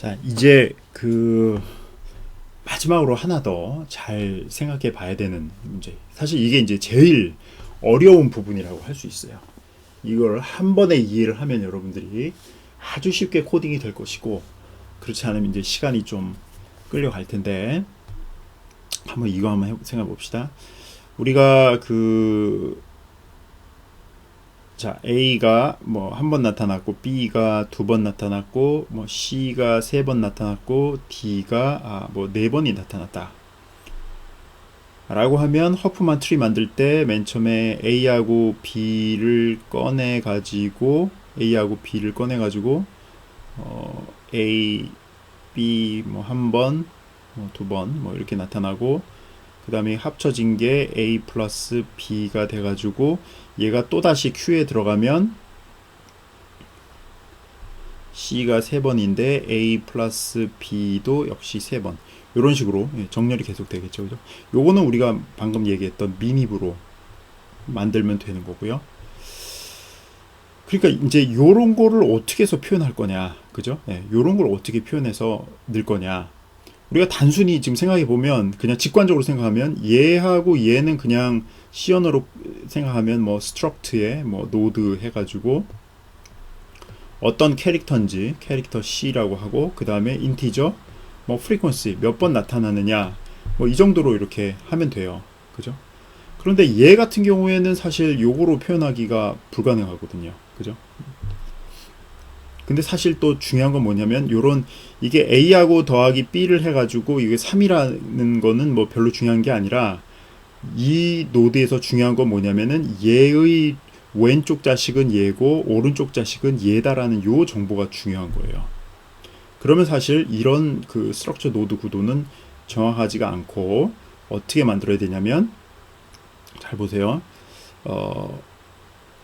자, 이제 마지막으로 하나 더 잘 생각해 봐야 되는 문제. 사실 이게 이제 제일 어려운 부분이라고 할 수 있어요. 이걸 한 번에 이해를 하면 여러분들이 아주 쉽게 코딩이 될 것이고, 그렇지 않으면 이제 시간이 좀 끌려갈 텐데, 이거 한번 생각해 봅시다. 우리가 자, A가 뭐 한 번 나타났고, B가 두 번 나타났고, 뭐 C가 세 번 나타났고, D가 뭐 네 번이 나타났다. 라고 하면 허프만 트리 만들 때 맨 처음에 A하고 B를 꺼내 가지고 A, B 뭐 한 번, 뭐 두 번 뭐 이렇게 나타나고, 그 다음에 합쳐진 게 A 플러스 B가 돼가지고 얘가 또다시 Q에 들어가면 C가 세 번인데 A 플러스 B도 역시 세 번. 이런 식으로 정렬이 계속 되겠죠. 그죠? 요거는 우리가 방금 얘기했던 미니브로 만들면 되는 거고요. 그러니까 이제 요런 거를 어떻게 해서 표현할 거냐. 그죠? 요런 걸 어떻게 표현해서 넣을 거냐. 우리가 단순히 지금 생각해 보면 그냥 직관적으로 생각하면 얘하고 얘는 그냥 C 언어로 생각하면 뭐 struct에 뭐 node 해가지고 어떤 캐릭터인지 캐릭터 C라고 하고, 그 다음에 인티저 뭐 frequency 몇 번 나타나느냐 뭐 이 정도로 이렇게 하면 돼요. 그죠? 그런데 얘 같은 경우에는 사실 요거로 표현하기가 불가능하거든요. 그죠? 근데 사실 또 중요한 건 뭐냐면 이게 A하고 더하기 B를 해가지고 이게 3이라는 거는 뭐 별로 중요한 게 아니라, 이 노드에서 중요한 건 뭐냐면은 얘의 왼쪽 자식은 얘고 오른쪽 자식은 얘다라는 요 정보가 중요한 거예요. 그러면 사실 이런 스트럭처 노드 구도는 정확하지가 않고, 어떻게 만들어야 되냐면, 잘 보세요.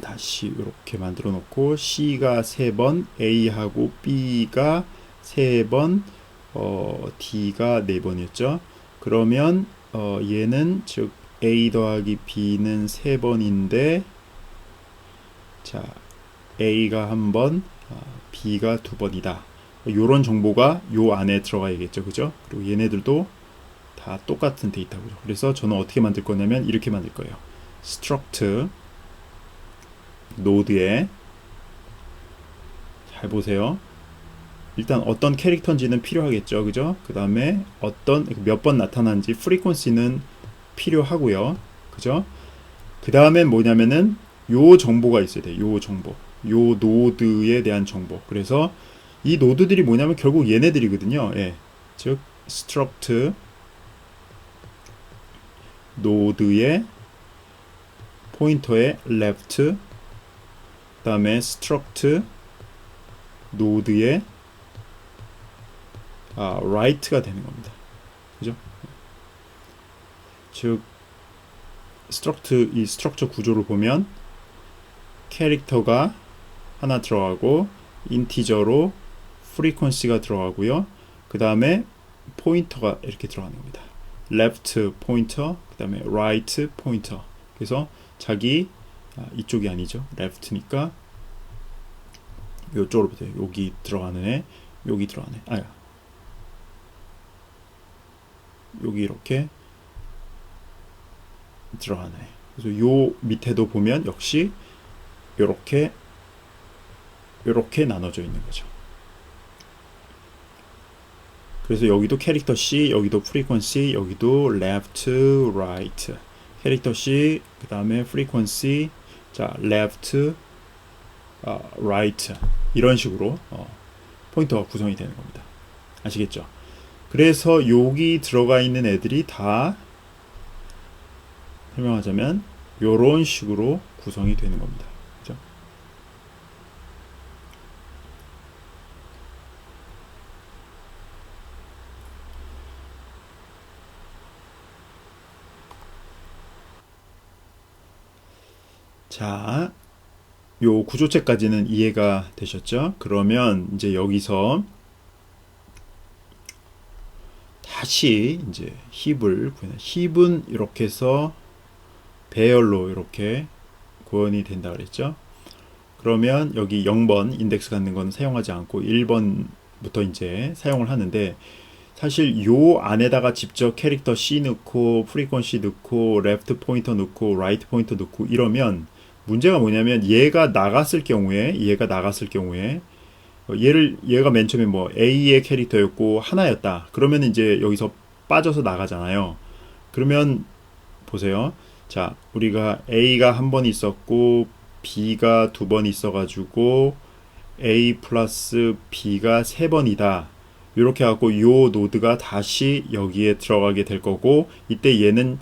다시 이렇게 만들어 놓고 C가 세 번, A하고 B가 세 번, D가 네 번이었죠. 그러면 얘는 즉 A 더하기 B는 세 번인데, 자, A가 한 번, B가 두 번이다. 요런 정보가 요 안에 들어가야겠죠. 그죠? 그리고 얘네들도 다 똑같은 데이터고요. 그래서 저는 어떻게 만들 거냐면 이렇게 만들 거예요. struct 노드에, 잘 보세요. 일단 어떤 캐릭터인지는 필요하겠죠. 그죠? 그 다음에 몇 번 나타난지 frequency는 필요하고요. 그죠? 그 다음에 뭐냐면은 요 정보가 있어야 돼. 요 정보. 요 노드에 대한 정보. 그래서 이 노드들이 뭐냐면 결국 얘네들이거든요. 예. 즉 struct 노드의 포인터의 left, 그 다음에 struct 노드의 right가 되는 겁니다. 그죠? 즉 이 스트럭처 구조를 보면 캐릭터가 하나 들어가고 인티저로 frequency가 들어가고요. 그 다음에 포인터가 이렇게 들어가는 겁니다. left 포인터, 그 다음에 right 포인터. 그래서 이쪽이 아니죠. left니까 이쪽으로 보세요. 여기 들어가는 애, 여기 들어가는 애. 여기 이렇게 들어가네. 그래서 요 밑에도 보면 역시 요렇게 나눠져 있는 거죠. 그래서 여기도 캐릭터 C, 여기도 frequency, 여기도 left, right. 캐릭터 C, 그 다음에 frequency, 자 left, right. 이런 식으로 포인터가 구성이 되는 겁니다. 아시겠죠? 그래서 여기 들어가 있는 애들이 다 설명하자면 요런 식으로 구성이 되는 겁니다. 그죠? 자, 요 구조체까지는 이해가 되셨죠? 그러면 이제 여기서 다시 이제 힙은 이렇게 해서 배열로 이렇게 구현이 된다 그랬죠. 그러면 여기 0번 인덱스 갖는 건 사용하지 않고 1번 부터 이제 사용을 하는데, 사실 요 안에다가 직접 캐릭터 C 넣고 프리퀀시 넣고 레프트 포인터 넣고 라이트 포인터 넣고 이러면 문제가 뭐냐면, 얘가 맨 처음에 뭐 A의 캐릭터였고 하나였다. 그러면 이제 여기서 빠져서 나가잖아요. 그러면 보세요. 자, 우리가 A가 한 번 있었고 B가 두 번 있어가지고 A 플러스 B가 세 번이다. 이렇게 하고 요 노드가 다시 여기에 들어가게 될 거고, 이때 얘는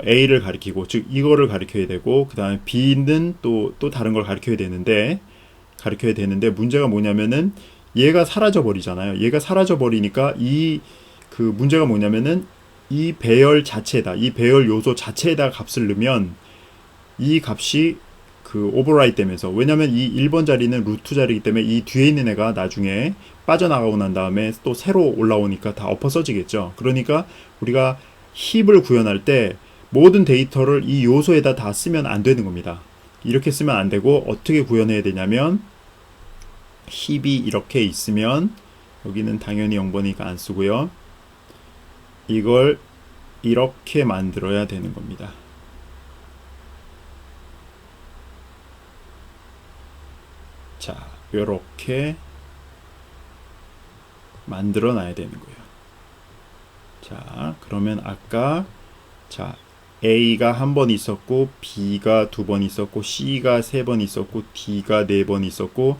A를 가리키고, 즉 이거를 가리켜야 되고, 그 다음에 B는 또 다른 걸 가리켜야 되는데 문제가 뭐냐면은 얘가 사라져 버리잖아요. 얘가 사라져 버리니까 그 문제가 뭐냐면은 이 배열 자체에다, 이 배열 요소 자체에다 값을 넣으면 이 값이 그 오버라이트 되면서, 왜냐면 이 1번 자리는 루트 자리이기 때문에 이 뒤에 있는 애가 나중에 빠져나가고 난 다음에 또 새로 올라오니까 다 엎어 써지겠죠. 그러니까 우리가 힙을 구현할 때 모든 데이터를 이 요소에다 다 쓰면 안 되는 겁니다. 이렇게 쓰면 안 되고, 어떻게 구현해야 되냐면, 힙이 이렇게 있으면 여기는 당연히 0번이니까 안 쓰고요. 이걸 이렇게 만들어야 되는 겁니다. 자, 이렇게 만들어 놔야 되는 거예요. 자, 그러면 아까, 자, A가 한 번 있었고 B가 두 번 있었고 C가 세 번 있었고 D가 네 번 있었고,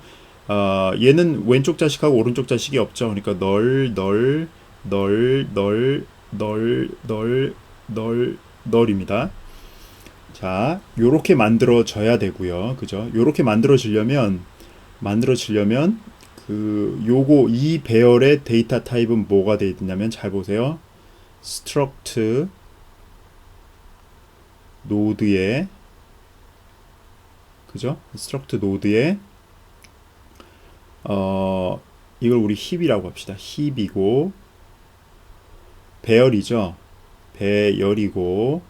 얘는 왼쪽 자식하고 오른쪽 자식이 없죠. 그러니까 널입니다. 자, 요렇게 만들어져야 되고요. 그죠? 요렇게 만들어지려면 이 배열의 데이터 타입은 뭐가 되어 있냐면, 잘 보세요. struct 노드에, 그죠? struct 노드에 이걸 우리 힙이라고 합시다. 힙이고, 배열이죠. 배열이고,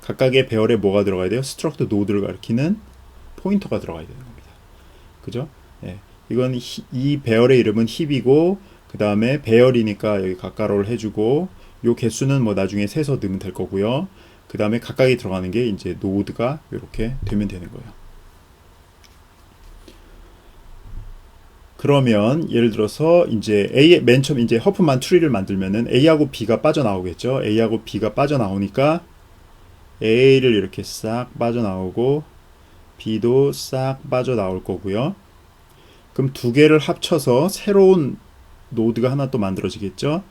각각의 배열에 뭐가 들어가야 돼요? struct 노드를 가리키는 포인터가 들어가야 되는 겁니다. 그죠? 네. 이건 이 배열의 이름은 힙이고, 그 다음에 배열이니까 여기 각가로를 해주고, 요 개수는 뭐 나중에 세서 넣으면 될 거고요. 그 다음에 각각이 들어가는 게 이제 노드가 이렇게 되면 되는 거예요. 그러면 예를 들어서 이제 맨 처음 이제 허프만 트리를 만들면은 A하고 B가 빠져나오겠죠. A하고 B가 빠져나오니까 A를 이렇게 싹 빠져나오고 B도 싹 빠져나올 거고요. 그럼 두 개를 합쳐서 새로운 노드가 하나 또 만들어지겠죠.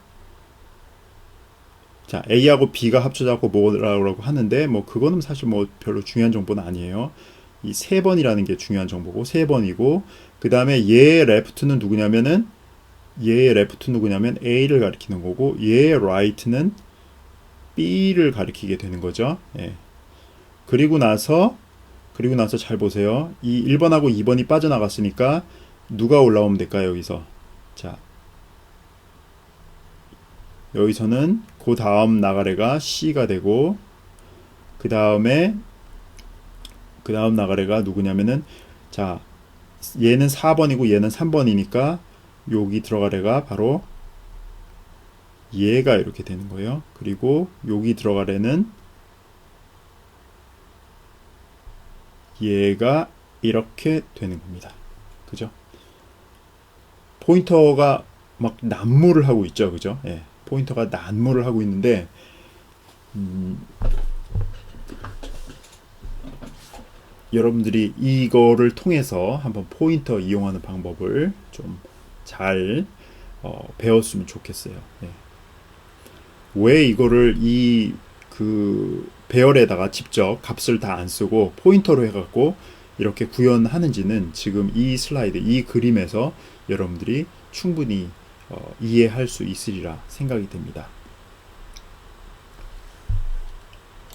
자, A하고 B가 합쳐져서 뭐라고 하는데, 뭐 그거는 사실 뭐 별로 중요한 정보는 아니에요. 이 세 번이라는 게 중요한 정보고, 세 번이고, 그 다음에 얘의 레프트는 누구냐면은 A를 가리키는 거고, 얘의 right는 B를 가리키게 되는 거죠. 예. 그리고 나서 잘 보세요. 이 1번하고 2번이 빠져나갔으니까 누가 올라오면 될까요? 여기서. 자, 여기서는 그 다음 나가래가 C가 되고, 그 다음 나가래가 누구냐면은, 자, 얘는 4번이고 얘는 3번이니까 여기 들어가래가 바로 얘가 이렇게 되는 거예요. 그리고 여기 들어가래는 얘가 이렇게 되는 겁니다. 그죠? 포인터가 막 난무를 하고 있죠. 그죠? 예. 포인터가 난무를 하고 있는데, 여러분들이 이거를 통해서 한번 포인터 이용하는 방법을 좀 잘 배웠으면 좋겠어요. 예. 왜 이거를 그 배열에다가 직접 값을 다 안 쓰고 포인터로 해갖고 이렇게 구현하는지는 지금 이 슬라이드, 이 그림에서 여러분들이 충분히 이해할 수 있으리라 생각이 됩니다.